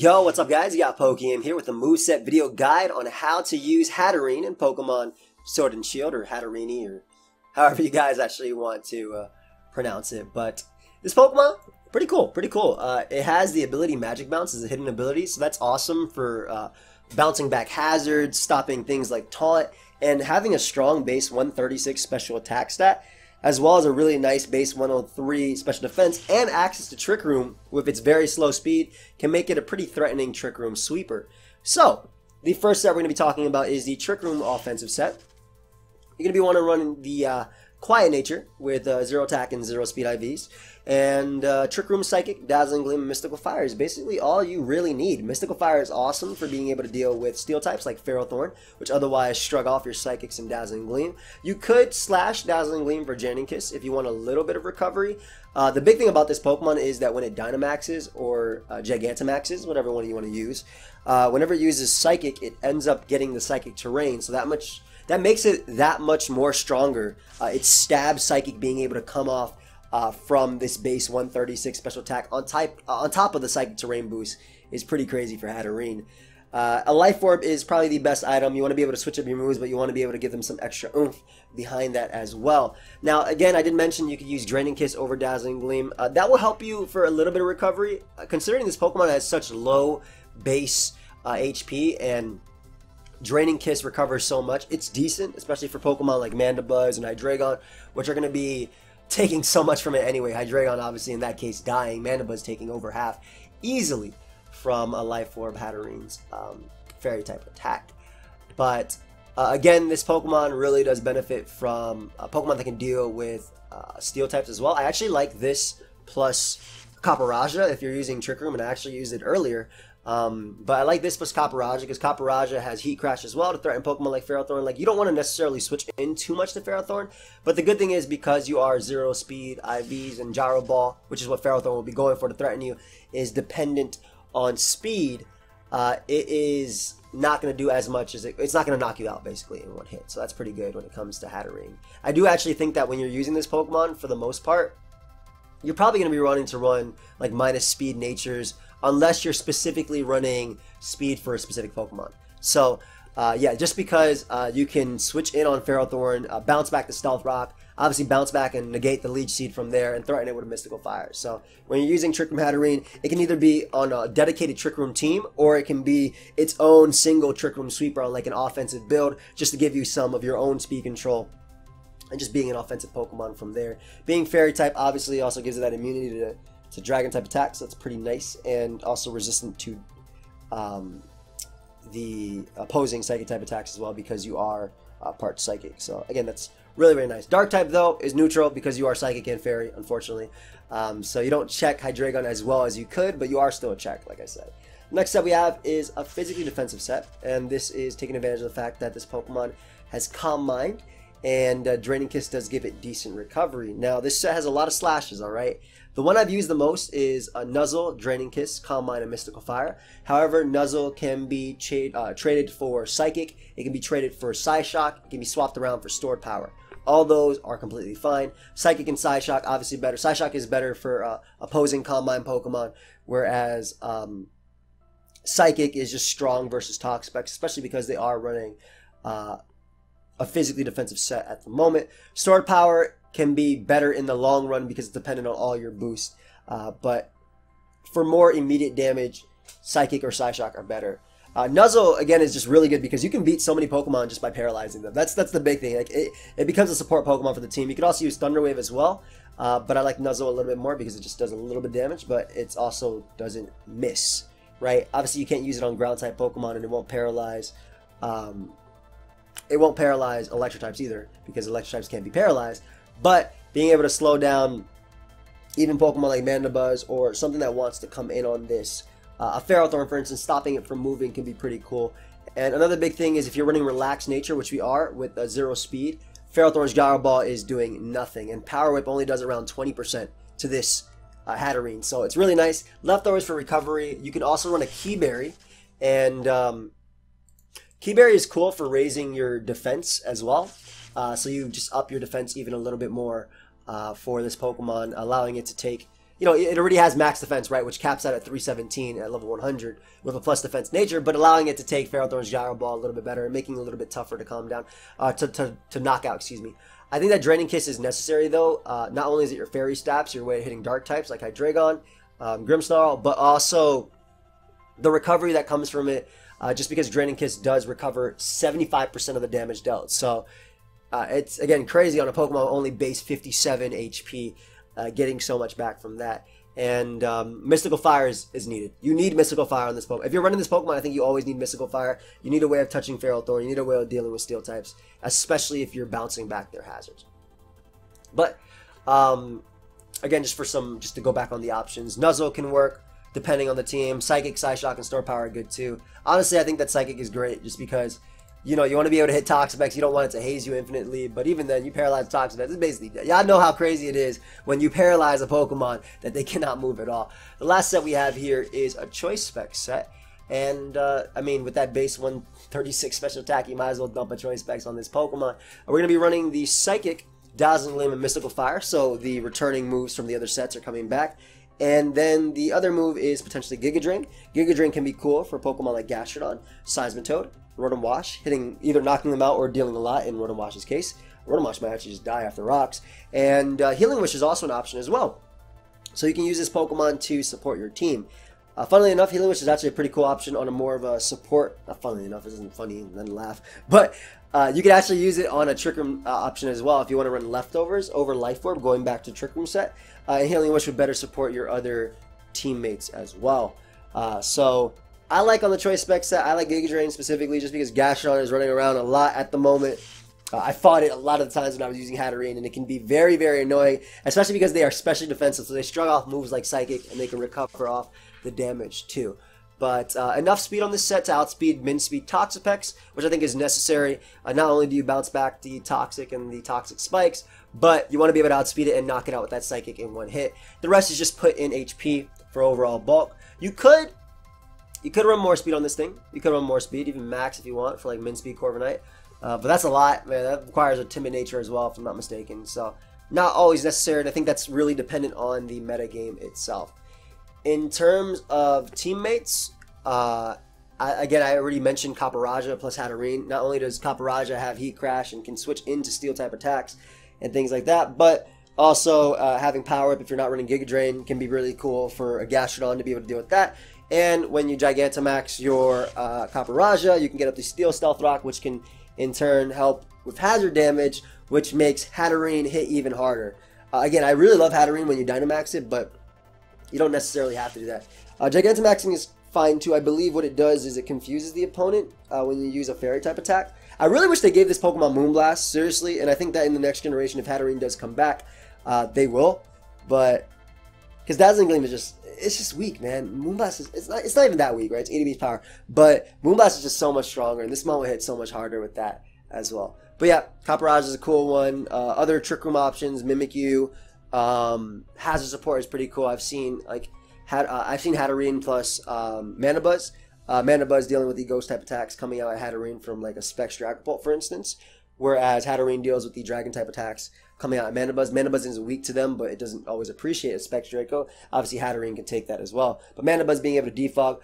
Yo, what's up guys? You got pokeaim here with a moveset video guide on how to use Hatterene in Pokemon Sword and Shield, or Hatterene, or however you guys actually want to pronounce it. But this Pokemon, pretty cool. It has the ability Magic Bounce as a hidden ability, so that's awesome for bouncing back hazards, stopping things like Taunt, and having a strong base 136 special attack stat, as well as a really nice base 103 special defense, and access to Trick Room with its very slow speed can make it a pretty threatening Trick Room sweeper. So, the first set we're going to be talking about is the Trick Room offensive set. You're going to be wanting to run the Quiet Nature with 0 attack and 0 speed IVs, and Trick Room Psychic, Dazzling Gleam, and Mystical Fire is basically all you really need. Mystical Fire is awesome for being able to deal with steel types like Ferrothorn, which otherwise shrug off your Psychics and Dazzling Gleam. You could slash Dazzling Gleam for Janning Kiss if you want a little bit of recovery. The big thing about this Pokemon is that when it Dynamaxes or Gigantamaxes, whatever one you want to use, whenever it uses Psychic, it ends up getting the Psychic terrain, so that makes it that much more stronger. Its stab Psychic being able to come off from this base 136 special attack on top of the Psychic terrain boost is pretty crazy for Hatterene. A Life Orb is probably the best item. You want to be able to switch up your moves, but you want to be able to give them some extra oomph behind that as well. Now, again, I did mention you could use Draining Kiss over Dazzling Gleam. That will help you for a little bit of recovery. Considering this Pokemon has such low base HP and Draining Kiss recovers so much, it's decent, especially for Pokemon like Mandibuzz and Hydreigon, which are going to be taking so much from it anyway. Hydreigon obviously in that case dying, Mandibuzz taking over half easily from a Life Orb Hatterene's Fairy type attack. But again, this Pokemon really does benefit from Pokemon that can deal with Steel types as well. I actually like this plus Capparaja if you're using Trick Room, and I actually used it earlier. But I like this plus Capparaja because Capparaja has Heat Crash as well to threaten Pokemon like Ferrothorn. Like, you don't want to necessarily switch in too much to Ferrothorn, but the good thing is because you are 0 speed, IVs, and Gyro Ball, which is what Ferrothorn will be going for to threaten you, is dependent on speed. It is not going to do as much as it's not going to knock you out basically in one hit. So that's pretty good when it comes to Hatterene. I do actually think that when you're using this Pokemon, for the most part, you're probably going to be running to run like minus speed natures, unless you're specifically running speed for a specific Pokemon. So, yeah, just because you can switch in on Ferrothorn, bounce back the Stealth Rock, obviously bounce back and negate the Leech Seed from there, and threaten it with a Mystical Fire. So, when you're using Trick Room Hatterene, it can either be on a dedicated Trick Room team, or it can be its own single Trick Room sweeper on like an offensive build, just to give you some of your own speed control, and just being an offensive Pokemon from there. Being Fairy type obviously also gives it that immunity to Dragon type attacks, so that's pretty nice, and also resistant to the opposing Psychic type attacks as well because you are part Psychic. So again, that's really, really nice. Dark type though is neutral because you are Psychic and Fairy, unfortunately. So you don't check Hydreigon as well as you could, but you are still a check, like I said. Next set we have is a physically defensive set, and this is taking advantage of the fact that this Pokemon has Calm Mind, and Draining Kiss does give it decent recovery. Now, this set has a lot of slashes, alright? The one I've used the most is Nuzzle, Draining Kiss, Calm Mind, and Mystical Fire. However, Nuzzle can be traded for Psychic, it can be traded for Psyshock, it can be swapped around for Stored Power. All those are completely fine. Psychic and Psyshock, obviously better. Psyshock is better for opposing Calm Mind Pokemon, whereas Psychic is just strong versus Toxapex, especially because they are running a physically defensive set at the moment. Stored Power can be better in the long run because it's dependent on all your boosts, but for more immediate damage, Psychic or Psyshock are better. Nuzzle again is just really good because you can beat so many Pokemon just by paralyzing them. That's the big thing. Like it becomes a support Pokemon for the team. You could also use Thunder Wave as well, but I like Nuzzle a little bit more because it just does a little bit of damage, but it also doesn't miss. Right? Obviously, you can't use it on Ground type Pokemon, and it won't paralyze. It won't paralyze Electric types either because Electric types can't be paralyzed. But being able to slow down even Pokemon like Mandibuzz or something that wants to come in on this, a Ferrothorn, for instance, stopping it from moving can be pretty cool. And another big thing is if you're running Relaxed Nature, which we are with 0 speed, Ferrothorn's Gyro Ball is doing nothing, and Power Whip only does around 20% to this Hatterene. So it's really nice. Leftovers for recovery. You can also run a Key Berry, and Key Berry is cool for raising your defense as well. So you just up your defense even a little bit more for this Pokemon, allowing it to take you know, it already has max defense, right, which caps out at 317 at level 100 with a plus defense nature, but allowing it to take Ferrothorn's Gyro Ball a little bit better and making it a little bit tougher to calm down, to knock out, excuse me. I think that Draining Kiss is necessary, though. Not only is it your fairy stats, your way of hitting dark types like Hydreigon, Grimmsnarl, but also the recovery that comes from it, just because Draining Kiss does recover 75% of the damage dealt. So it's, again, crazy on a Pokemon only base 57 HP, getting so much back from that. And Mystical Fire is needed. You need Mystical Fire on this Pokemon. If you're running this Pokemon, I think you always need Mystical Fire. You need a way of touching Ferrothorn. You need a way of dealing with Steel types, especially if you're bouncing back their hazards. But again, just to go back on the options, Nuzzle can work depending on the team. Psychic, Psyshock, and Store Power are good too. Honestly, I think that Psychic is great just because, you know, you want to be able to hit Toxapex. You don't want it to haze you infinitely, but even then, you paralyze Toxapex. It's basically, y'all know how crazy it is when you paralyze a Pokemon that they cannot move at all. The last set we have here is a Choice Spec set, and I mean, with that base 136 special attack, you might as well dump a Choice Specs on this Pokemon. We're going to be running the Psychic, Dazzling Gleam, and Mystical Fire, so the returning moves from the other sets are coming back. And then the other move is potentially Giga Drain. Giga Drain can be cool for Pokemon like Gastrodon, Seismitoad, Rotom Wash, either knocking them out or dealing a lot in Rotom Wash's case. Rotom Wash might actually just die after rocks. And Healing Wish is also an option as well. So you can use this Pokemon to support your team. Funnily enough, Healing Wish is actually a pretty cool option on a more of a support. Not funnily enough, it isn't funny and then laugh. But you can actually use it on a Trick Room option as well if you want to run Leftovers over Life Orb, going back to Trick Room set. And Healing Wish would better support your other teammates as well. So I like on the Choice Spec set, I like Giga Drain specifically just because Gastrodon is running around a lot at the moment. I fought it a lot of the times when I was using Hatterene, and it can be very, very annoying, especially because they are specially defensive, so they shrug off moves like Psychic, and they can recover off the damage too. But enough speed on this set to outspeed min-speed Toxapex, which I think is necessary. Not only do you bounce back the Toxic and the Toxic Spikes, but you want to be able to outspeed it and knock it out with that Psychic in one hit. The rest is just put in HP for overall bulk. You could run more speed on this thing. You could run more speed, even max if you want, for like min-speed Corviknight. But that's a lot, man. That requires a timid nature as well, if I'm not mistaken. So not always necessary, and I think that's really dependent on the metagame itself. In terms of teammates, again, I already mentioned Caparajah plus Hatterene. Not only does Caparajah have Heat Crash and can switch into Steel-type attacks and things like that, but also having Power Up if you're not running Giga Drain can be really cool for a Gastrodon to be able to deal with that. And when you Gigantamax your Caparajah, you can get up to Steel Stealth Rock, which can in turn help with hazard damage, which makes Hatterene hit even harder. Again, I really love Hatterene when you Dynamax it, but you don't necessarily have to do that. Gigantamaxing is fine too. I believe what it does is it confuses the opponent when you use a Fairy type attack. I really wish they gave this Pokemon Moonblast, seriously, and I think that in the next generation, if Hatterene does come back, they will. But because Dazzling Gleam is just weak, man. Moonblast is it's not even that weak, right? It's 80 beast power, but Moonblast is just so much stronger, and this one will hit so much harder with that as well. But yeah, Caparajah is a cool one. Other Trick Room options, Mimikyu, Hazard Support is pretty cool. I've seen Hatterene plus Manabuzz. Manabuzz dealing with the Ghost type attacks coming out at Hatterene from like a Specs Dragapult, for instance, whereas Hatterene deals with the Dragon type attacks coming out at Manabuzz. Manabuzz is weak to them, but it doesn't always appreciate a Specs Draco. Obviously, Hatterene can take that as well. But Manabuzz being able to defog,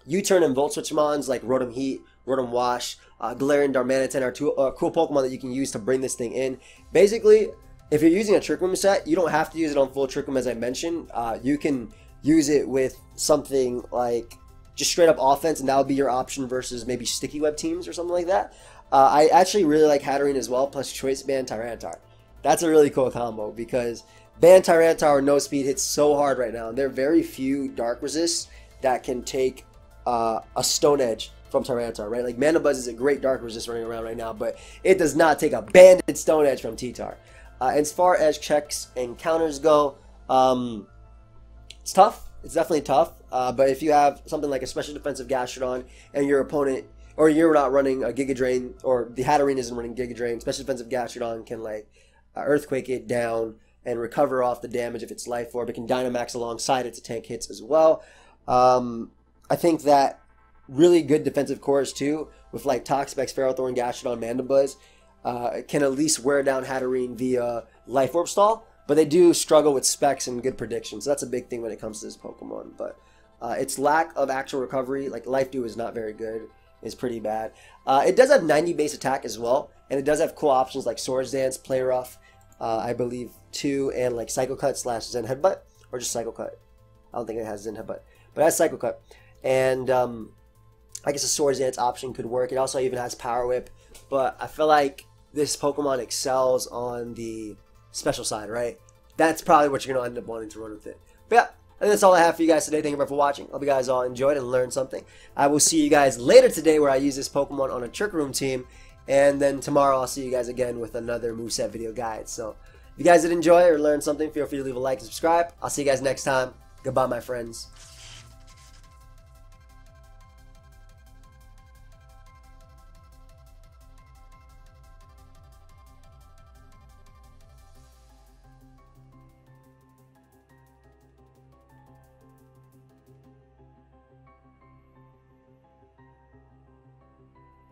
U-Turn and Volt Switch Mons like Rotom Heat, Rotom Wash, Galarian Darmanitan are two cool Pokemon that you can use to bring this thing in. Basically, if you're using a Trick Room set, you don't have to use it on full Trick Room as I mentioned. You can use it with something like just straight up offense, and that would be your option versus maybe Sticky Web teams or something like that. I actually really like Hatterene as well, plus Choice Band Tyranitar. That's a really cool combo because Band Tyranitar no speed hits so hard right now, and there are very few Dark Resists that can take a Stone Edge from Tyranitar, right? Like Manabuzz is a great Dark Resist running around right now, but it does not take a banded Stone Edge from T-Tar. As far as checks and counters go, it's tough. It's definitely tough. But if you have something like a special defensive Gastrodon and your opponent, or you're not running a Giga Drain, or the Hatterene isn't running Giga Drain, special defensive Gastrodon can like Earthquake it down and recover off the damage if it's Life Orb. It can Dynamax alongside it to tank hits as well. I think that really good defensive cores too, with like Toxapex, Ferrothorn, Gastrodon, Manabuzz, can at least wear down Hatterene via Life Orb stall. but they do struggle with specs and good predictions. So that's a big thing when it comes to this Pokemon. But its lack of actual recovery, like Life Dew is not very good. It's pretty bad. It does have 90 base attack as well, and it does have cool options like Swords Dance, Play Rough, I believe too, and like Psycho Cut / Zen Headbutt, or just Psycho Cut. I don't think it has Zen Headbutt, but it has Psycho Cut. And I guess a Swords Dance option could work. It also even has Power Whip, but I feel like this Pokemon excels on the special side, right? That's probably what you're going to end up wanting to run with it. But yeah, I think that's all I have for you guys today. Thank you for watching. Hope you guys all enjoyed and learned something. I will see you guys later today where I use this Pokemon on a Trick Room team. And then tomorrow I'll see you guys again with another moveset video guide. So if you guys did enjoy or learn something, feel free to leave a like and subscribe. I'll see you guys next time. Goodbye, my friends.